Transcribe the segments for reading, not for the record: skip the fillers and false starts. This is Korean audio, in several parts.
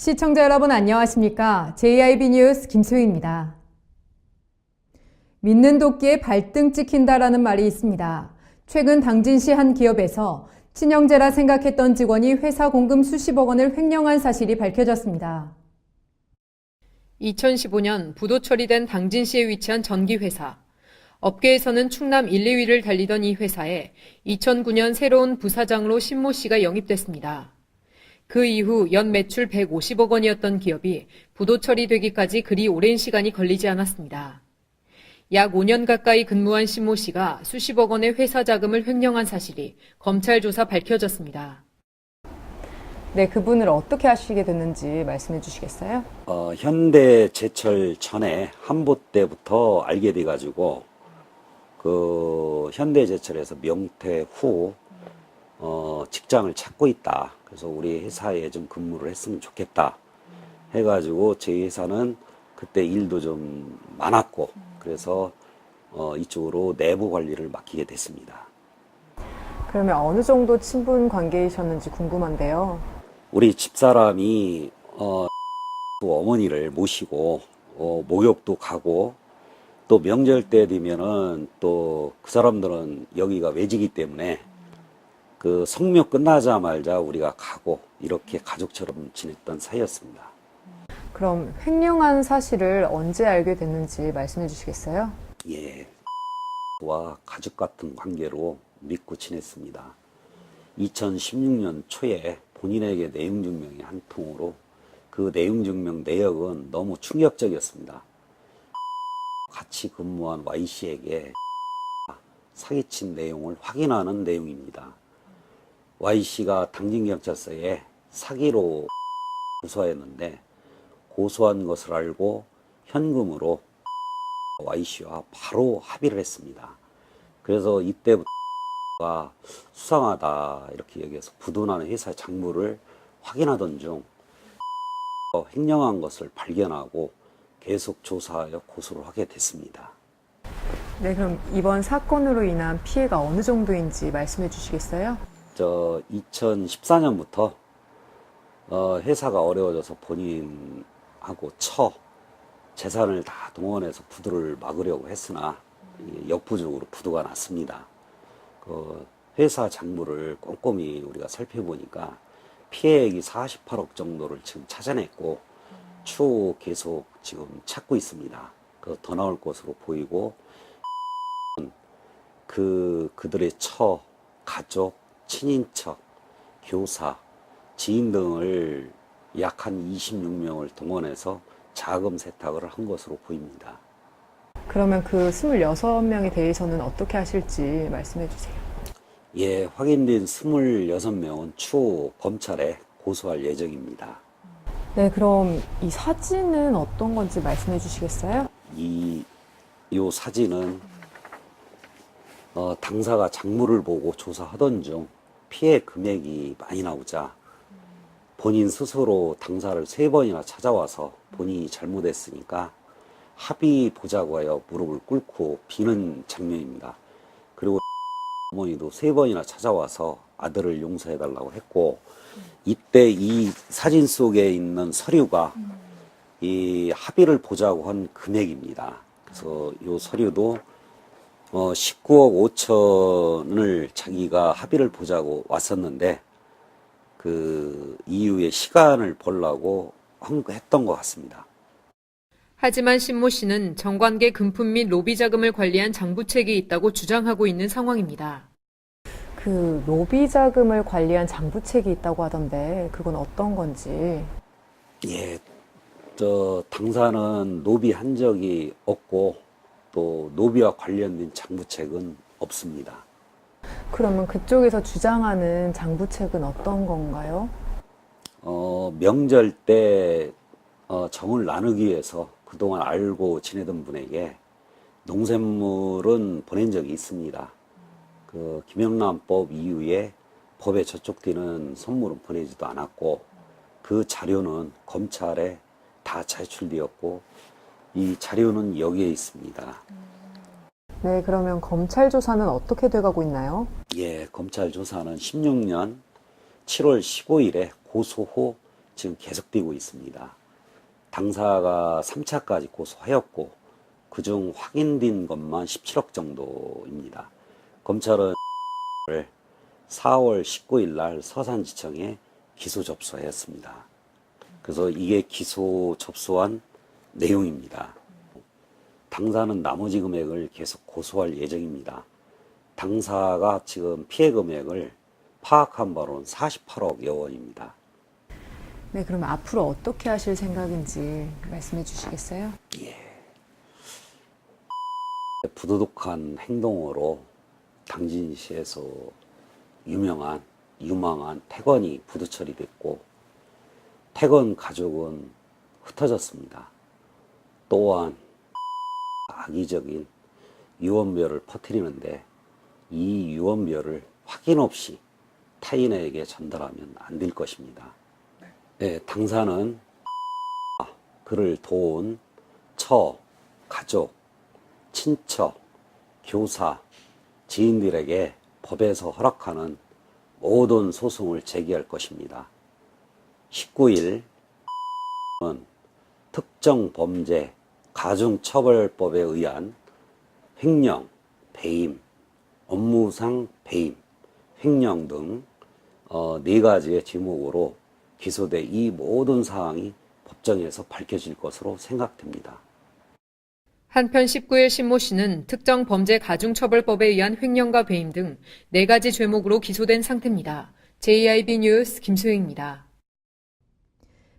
시청자 여러분 안녕하십니까? JIB 뉴스 김소희입니다. 믿는 도끼에 발등 찍힌다라는 말이 있습니다. 최근 당진시 한 기업에서 친형제라 생각했던 직원이 회사 공금 수십억 원을 횡령한 사실이 밝혀졌습니다. 2015년 부도 처리된 당진시에 위치한 전기회사. 업계에서는 충남 1, 2위를 달리던 이 회사에 2009년 새로운 부사장으로 신모 씨가 영입됐습니다. 그 이후 연 매출 150억 원이었던 기업이 부도 처리되기까지 그리 오랜 시간이 걸리지 않았습니다. 약 5년 가까이 근무한 신모 씨가 수십억 원의 회사 자금을 횡령한 사실이 검찰 조사 밝혀졌습니다. 네, 그분을 어떻게 아시게 됐는지 말씀해 주시겠어요? 현대제철 전에 한보 때부터 알게 돼가지고 현대제철에서 명퇴 후 직장을 찾고 있다. 그래서 우리 회사에 좀 근무를 했으면 좋겠다 해가지고 저희 회사는 그때 일도 좀 많았고 그래서 이쪽으로 내부 관리를 맡기게 됐습니다. 그러면 어느 정도 친분 관계이셨는지 궁금한데요. 우리 집사람이 어머니를 모시고 목욕도 가고 또 명절 때 되면은 또 그 사람들은 여기가 외지기 때문에 그 성묘 끝나자마자 우리가 가고 이렇게 가족처럼 지냈던 사이였습니다. 그럼 횡령한 사실을 언제 알게 됐는지 말씀해 주시겠어요? 예, 와 가족 같은 관계로 믿고 지냈습니다. 2016년 초에 본인에게 내용증명이 한 통으로 그 내용증명 내역은 너무 충격적이었습니다. 같이 근무한 Y씨에게 사기친 내용을 확인하는 내용입니다. Y씨가 당진경찰서에 사기로 고소했는데 고소한 것을 알고 현금으로 Y씨와 바로 합의를 했습니다. 그래서 이때부터 수상하다 이렇게 여기서 부도나는 회사 장부를 확인하던 중 횡령한 것을 발견하고 계속 조사하여 고소를 하게 됐습니다. 네, 그럼 이번 사건으로 인한 피해가 어느 정도인지 말씀해 주시겠어요? 2014년부터 회사가 어려워져서 본인하고 재산을 다 동원해서 부도를 막으려고 했으나 역부족으로 부도가 났습니다. 회사 장부를 꼼꼼히 우리가 살펴보니까 피해액이 48억 정도를 지금 찾아냈고 추후 계속 지금 찾고 있습니다. 더 나올 것으로 보이고 그들의 가족, 친인척, 교사, 지인 등을 약 한 26명을 동원해서 자금 세탁을 한 것으로 보입니다. 그러면 그 26명에 대해서는 어떻게 하실지 말씀해 주세요. 예, 확인된 26명은 추후 검찰에 고소할 예정입니다. 네, 그럼 이 사진은 어떤 건지 말씀해 주시겠어요? 이 사진은 당사가 장부를 보고 조사하던 중 피해 금액이 많이 나오자 본인 스스로 당사를 3번이나 찾아와서 본인이 잘못했으니까 합의 보자고 하여 무릎을 꿇고 비는 장면입니다. 그리고 어머니도 3번이나 찾아와서 아들을 용서해달라고 했고 이때 이 사진 속에 있는 서류가 이 합의를 보자고 한 금액입니다. 그래서 이 서류도 19억 5천을 자기가 합의를 보자고 왔었는데 그 이후에 시간을 벌라고 했던 것 같습니다. 하지만 신모 씨는 정관계 금품 및 로비 자금을 관리한 장부책이 있다고 주장하고 있는 상황입니다. 그 로비 자금을 관리한 장부책이 있다고 하던데 그건 어떤 건지. 예, 당사는 노비한 적이 없고 또 노비와 관련된 장부책은 없습니다. 그러면 그쪽에서 주장하는 장부책은 어떤 건가요? 명절 때 정을 나누기 위해서 그동안 알고 지내던 분에게 농산물은 보낸 적이 있습니다. 그 김영란법 이후에 법에 저촉되는 선물은 보내지도 않았고 그 자료는 검찰에 다 제출되었고 이 자료는 여기에 있습니다. 네, 그러면 검찰 조사는 어떻게 돼가고 있나요? 예, 검찰 조사는 16년 7월 15일에 고소 후 지금 계속되고 있습니다. 당사가 3차까지 고소하였고 그중 확인된 것만 17억 정도입니다. 검찰은 4월 19일 날 서산지청에 기소 접수했습니다. 그래서 이게 기소 접수한 내용입니다. 당사는 나머지 금액을 계속 고소할 예정입니다. 당사가 지금 피해 금액을 파악한 바로는 48억여 원입니다. 네, 그럼 앞으로 어떻게 하실 생각인지 말씀해 주시겠어요? 부도덕한 행동으로 당진시에서 유망한 태건이 부도 처리됐고 태건 가족은 흩어졌습니다. 또한 악의적인 유언비어를 퍼뜨리는데 이 유언비어를 확인 없이 타인에게 전달하면 안 될 것입니다. 네, 당사는 그를 도운 가족, 친척, 교사, 지인들에게 법에서 허락하는 모든 소송을 제기할 것입니다. 19일 특정 범죄 가중처벌법에 의한 횡령, 배임, 업무상 배임, 횡령 등 4가지의 제목으로 기소돼 이 모든 사항이 법정에서 밝혀질 것으로 생각됩니다. 한편 19일 신모 씨는 특정 범죄 가중처벌법에 의한 횡령과 배임 등 4가지 죄목으로 기소된 상태입니다. JIB 뉴스 김소영입니다.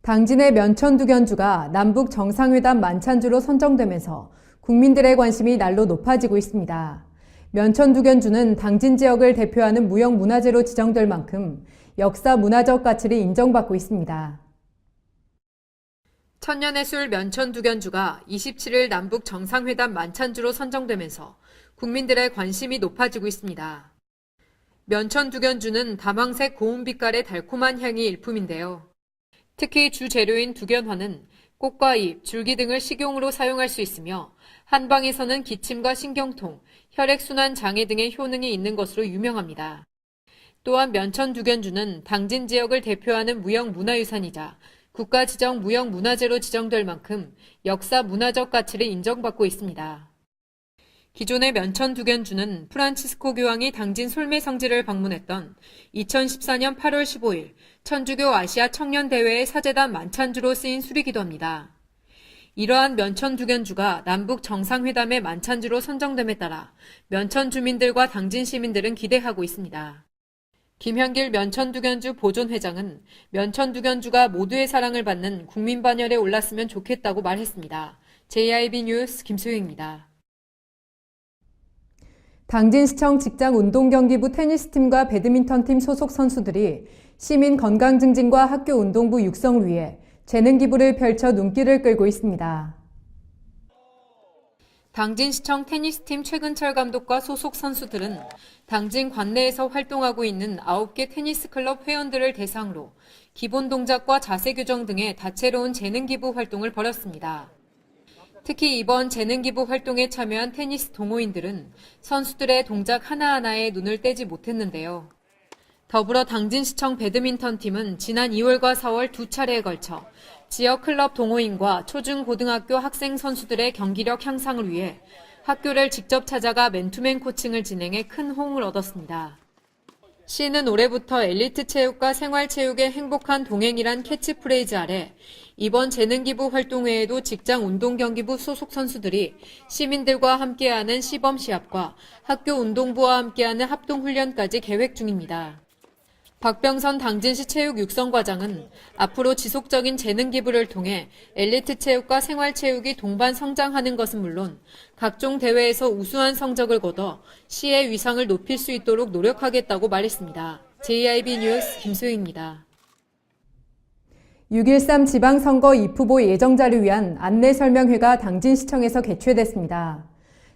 당진의 면천두견주가 남북 정상회담 만찬주로 선정되면서 국민들의 관심이 날로 높아지고 있습니다. 면천두견주는 당진 지역을 대표하는 무형문화재로 지정될 만큼 역사 문화적 가치를 인정받고 있습니다. 천년의 술 면천두견주가 27일 남북 정상회담 만찬주로 선정되면서 국민들의 관심이 높아지고 있습니다. 면천두견주는 다망색 고운빛깔의 달콤한 향이 일품인데요. 특히 주 재료인 두견화는 꽃과 잎, 줄기 등을 식용으로 사용할 수 있으며 한방에서는 기침과 신경통, 혈액순환 장애 등의 효능이 있는 것으로 유명합니다. 또한 면천두견주는 당진 지역을 대표하는 무형문화유산이자 국가지정 무형문화재로 지정될 만큼 역사 문화적 가치를 인정받고 있습니다. 기존의 면천두견주는 프란치스코 교황이 당진 솔메 성지를 방문했던 2014년 8월 15일 천주교 아시아 청년대회의 사제단 만찬주로 쓰인 술이기도 합니다. 이러한 면천두견주가 남북 정상회담의 만찬주로 선정됨에 따라 면천 주민들과 당진 시민들은 기대하고 있습니다. 김현길 면천두견주 보존회장은 면천두견주가 모두의 사랑을 받는 국민 반열에 올랐으면 좋겠다고 말했습니다. JIB 뉴스 김소영입니다. 당진시청 직장운동경기부 테니스팀과 배드민턴팀 소속 선수들이 시민 건강 증진과 학교 운동부 육성을 위해 재능기부를 펼쳐 눈길을 끌고 있습니다. 당진시청 테니스팀 최근철 감독과 소속 선수들은 당진 관내에서 활동하고 있는 9개 테니스 클럽 회원들을 대상으로 기본 동작과 자세 교정 등의 다채로운 재능기부 활동을 벌였습니다. 특히 이번 재능기부 활동에 참여한 테니스 동호인들은 선수들의 동작 하나하나에 눈을 떼지 못했는데요. 더불어 당진시청 배드민턴팀은 지난 2월과 4월 2차례에 걸쳐 지역 클럽 동호인과 초중고등학교 학생 선수들의 경기력 향상을 위해 학교를 직접 찾아가 맨투맨 코칭을 진행해 큰 호응을 얻었습니다. 시는 올해부터 엘리트 체육과 생활체육의 행복한 동행이란 캐치프레이즈 아래 이번 재능기부 활동 외에도 직장운동경기부 소속 선수들이 시민들과 함께하는 시범시합과 학교 운동부와 함께하는 합동훈련까지 계획 중입니다. 박병선 당진시 체육육성과장은 앞으로 지속적인 재능기부를 통해 엘리트 체육과 생활체육이 동반 성장하는 것은 물론 각종 대회에서 우수한 성적을 거둬 시의 위상을 높일 수 있도록 노력하겠다고 말했습니다. JIB 뉴스 김소영입니다. 6.13 지방선거 입후보 예정자를 위한 안내설명회가 당진시청에서 개최됐습니다.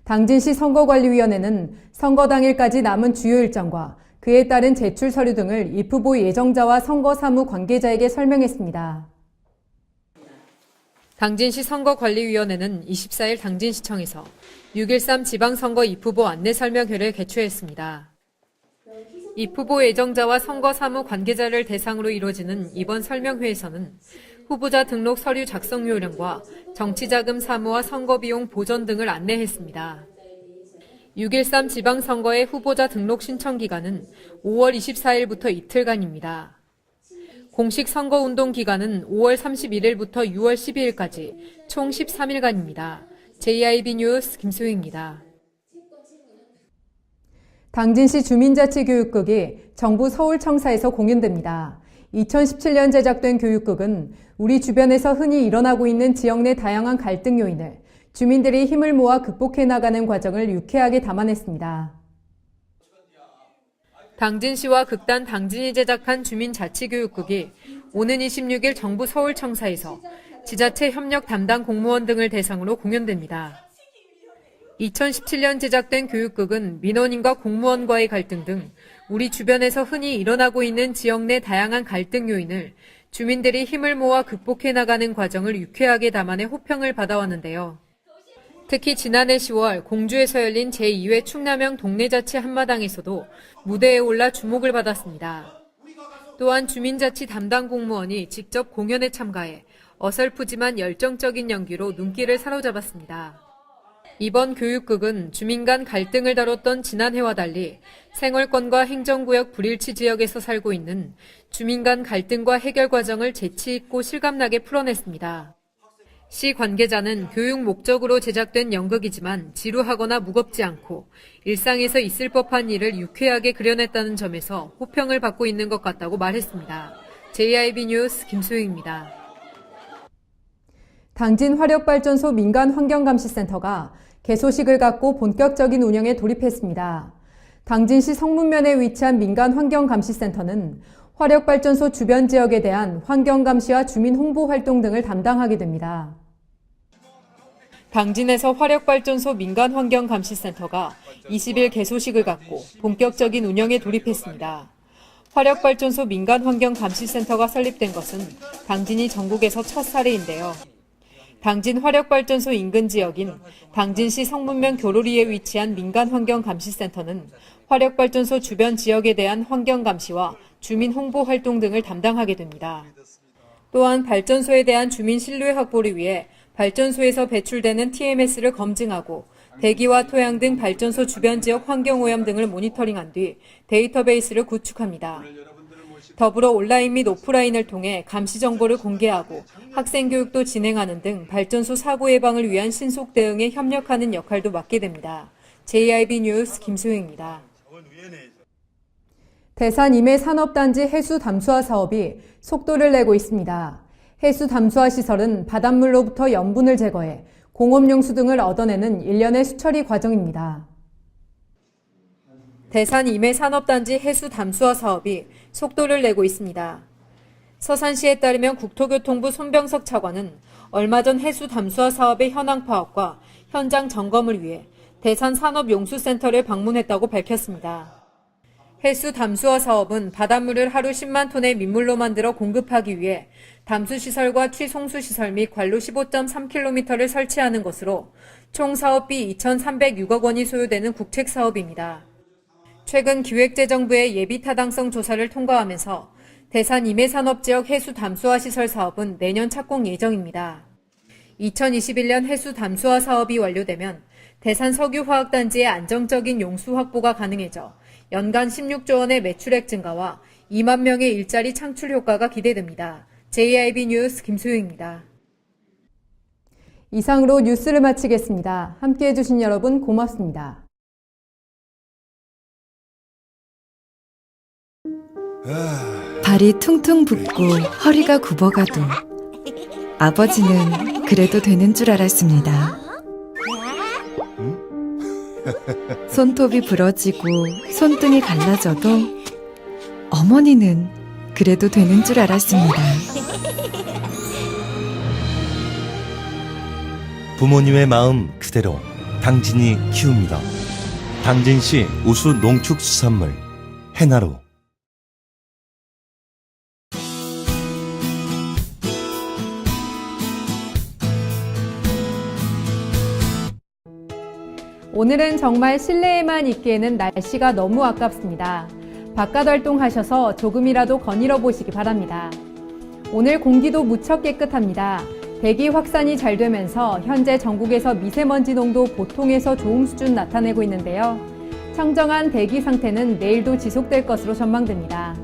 당진시 선거관리위원회는 선거 당일까지 남은 주요 일정과 그에 따른 제출 서류 등을 입후보 예정자와 선거사무 관계자에게 설명했습니다. 당진시 선거관리위원회는 24일 당진시청에서 6.13 지방선거 입후보 안내설명회를 개최했습니다. 이 후보 예정자와 선거 사무 관계자를 대상으로 이뤄지는 이번 설명회에서는 후보자 등록 서류 작성 요령과 정치자금 사무와 선거비용 보전 등을 안내했습니다. 6.13 지방선거의 후보자 등록 신청 기간은 5월 24일부터 이틀간입니다. 공식 선거운동 기간은 5월 31일부터 6월 12일까지 총 13일간입니다. JIB 뉴스 김소희입니다. 당진시 주민자치교육극이 정부 서울청사에서 공연됩니다. 2017년 제작된 교육극은 우리 주변에서 흔히 일어나고 있는 지역 내 다양한 갈등 요인을 주민들이 힘을 모아 극복해 나가는 과정을 유쾌하게 담아냈습니다. 당진시와 극단 당진이 제작한 주민자치교육극이 오는 26일 정부 서울청사에서 지자체 협력 담당 공무원 등을 대상으로 공연됩니다. 2017년 제작된 교육극은 민원인과 공무원과의 갈등 등 우리 주변에서 흔히 일어나고 있는 지역 내 다양한 갈등 요인을 주민들이 힘을 모아 극복해 나가는 과정을 유쾌하게 담아내 호평을 받아왔는데요. 특히 지난해 10월 공주에서 열린 제2회 충남형 동네자치 한마당에서도 무대에 올라 주목을 받았습니다. 또한 주민자치 담당 공무원이 직접 공연에 참가해 어설프지만 열정적인 연기로 눈길을 사로잡았습니다. 이번 교육극은 주민 간 갈등을 다뤘던 지난해와 달리 생활권과 행정구역 불일치 지역에서 살고 있는 주민 간 갈등과 해결 과정을 재치있고 실감나게 풀어냈습니다. 시 관계자는 교육 목적으로 제작된 연극이지만 지루하거나 무겁지 않고 일상에서 있을 법한 일을 유쾌하게 그려냈다는 점에서 호평을 받고 있는 것 같다고 말했습니다. JIB 뉴스 김소희입니다. 당진 화력발전소 민간환경감시센터가 개소식을 갖고 본격적인 운영에 돌입했습니다. 당진시 성문면에 위치한 민간환경감시센터는 화력발전소 주변 지역에 대한 환경감시와 주민 홍보 활동 등을 담당하게 됩니다. 당진에서 화력발전소 민간환경감시센터가 20일 개소식을 갖고 본격적인 운영에 돌입했습니다. 화력발전소 민간환경감시센터가 설립된 것은 당진이 전국에서 첫 사례인데요. 당진 화력발전소 인근 지역인 당진시 성문면 교로리에 위치한 민간환경감시센터는 화력발전소 주변 지역에 대한 환경감시와 주민 홍보 활동 등을 담당하게 됩니다. 또한 발전소에 대한 주민 신뢰 확보를 위해 발전소에서 배출되는 TMS를 검증하고 대기와 토양 등 발전소 주변 지역 환경오염 등을 모니터링한 뒤 데이터베이스를 구축합니다. 더불어 온라인 및 오프라인을 통해 감시 정보를 공개하고 학생 교육도 진행하는 등 발전소 사고 예방을 위한 신속 대응에 협력하는 역할도 맡게 됩니다. JIB 뉴스 김소희입니다. 대산 임해 산업단지 해수 담수화 사업이 속도를 내고 있습니다. 해수 담수화 시설은 바닷물로부터 염분을 제거해 공업용수 등을 얻어내는 일련의 수처리 과정입니다. 대산 임해 산업단지 해수 담수화 사업이 속도를 내고 있습니다. 서산시에 따르면 국토교통부 손병석 차관은 얼마 전 해수 담수화 사업의 현황 파악과 현장 점검을 위해 대산 산업용수센터를 방문했다고 밝혔습니다. 해수 담수화 사업은 바닷물을 하루 10만 톤의 민물로 만들어 공급하기 위해 담수시설과 취송수시설 및 관로 15.3km를 설치하는 것으로 총 사업비 2,306억 원이 소요되는 국책사업입니다. 최근 기획재정부의 예비타당성 조사를 통과하면서 대산 임해산업지역 해수 담수화 시설 사업은 내년 착공 예정입니다. 2021년 해수 담수화 사업이 완료되면 대산 석유화학단지의 안정적인 용수 확보가 가능해져 연간 16조 원의 매출액 증가와 2만 명의 일자리 창출 효과가 기대됩니다. JIB 뉴스 김소희입니다. 이상으로 뉴스를 마치겠습니다. 함께해 주신 여러분 고맙습니다. 발이 퉁퉁 붓고 허리가 굽어가도 아버지는 그래도 되는 줄 알았습니다. 손톱이 부러지고 손등이 갈라져도 어머니는 그래도 되는 줄 알았습니다. 부모님의 마음 그대로 당진이 키웁니다. 당진시 우수 농축수산물 해나루. 오늘은 정말 실내에만 있기에는 날씨가 너무 아깝습니다. 바깥 활동하셔서 조금이라도 거닐어 보시기 바랍니다. 오늘 공기도 무척 깨끗합니다. 대기 확산이 잘 되면서 현재 전국에서 미세먼지 농도 보통에서 좋음 수준 나타내고 있는데요. 청정한 대기 상태는 내일도 지속될 것으로 전망됩니다.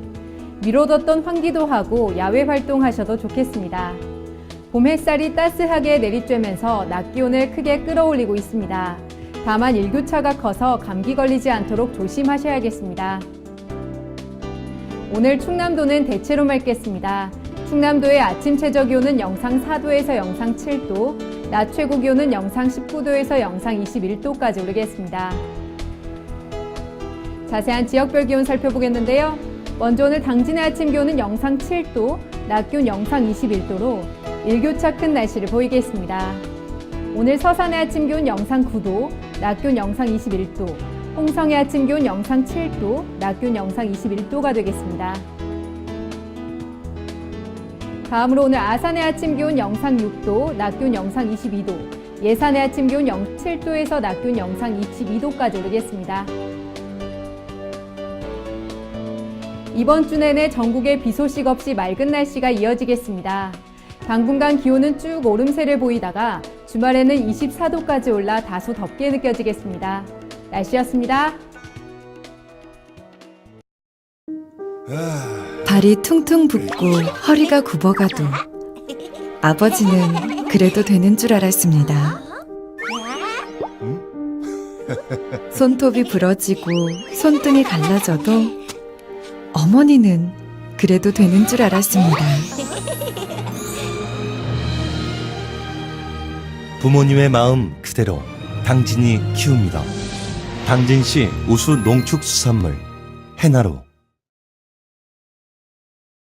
미뤄뒀던 환기도 하고 야외 활동하셔도 좋겠습니다. 봄 햇살이 따스하게 내리쬐면서 낮 기온을 크게 끌어올리고 있습니다. 다만 일교차가 커서 감기 걸리지 않도록 조심하셔야겠습니다. 오늘 충남도는 대체로 맑겠습니다. 충남도의 아침 최저 기온은 영상 4도에서 영상 7도, 낮 최고 기온은 영상 19도에서 영상 21도까지 오르겠습니다. 자세한 지역별 기온 살펴보겠는데요. 먼저 오늘 당진의 아침 기온은 영상 7도, 낮 기온 영상 21도로 일교차 큰 날씨를 보이겠습니다. 오늘 서산의 아침 기온 영상 9도, 낮 기온 영상 21도, 홍성의 아침 기온 영상 7도, 낮 기온 영상 21도가 되겠습니다. 다음으로 오늘 아산의 아침 기온 영상 6도, 낮 기온 영상 22도, 예산의 아침 기온 7도에서 낮 기온 영상 22도까지 오르겠습니다. 이번 주 내내 전국에 비 소식 없이 맑은 날씨가 이어지겠습니다. 당분간 기온은 쭉 오름세를 보이다가 주말에는 24도까지 올라 다소 덥게 느껴지겠습니다. 날씨였습니다. 발이 퉁퉁 붓고 허리가 굽어가도 아버지는 그래도 되는 줄 알았습니다. 손톱이 부러지고 손등이 갈라져도 어머니는 그래도 되는 줄 알았습니다. 부모님의 마음 그대로 당진이 키웁니다. 당진시 우수 농축수산물 해나루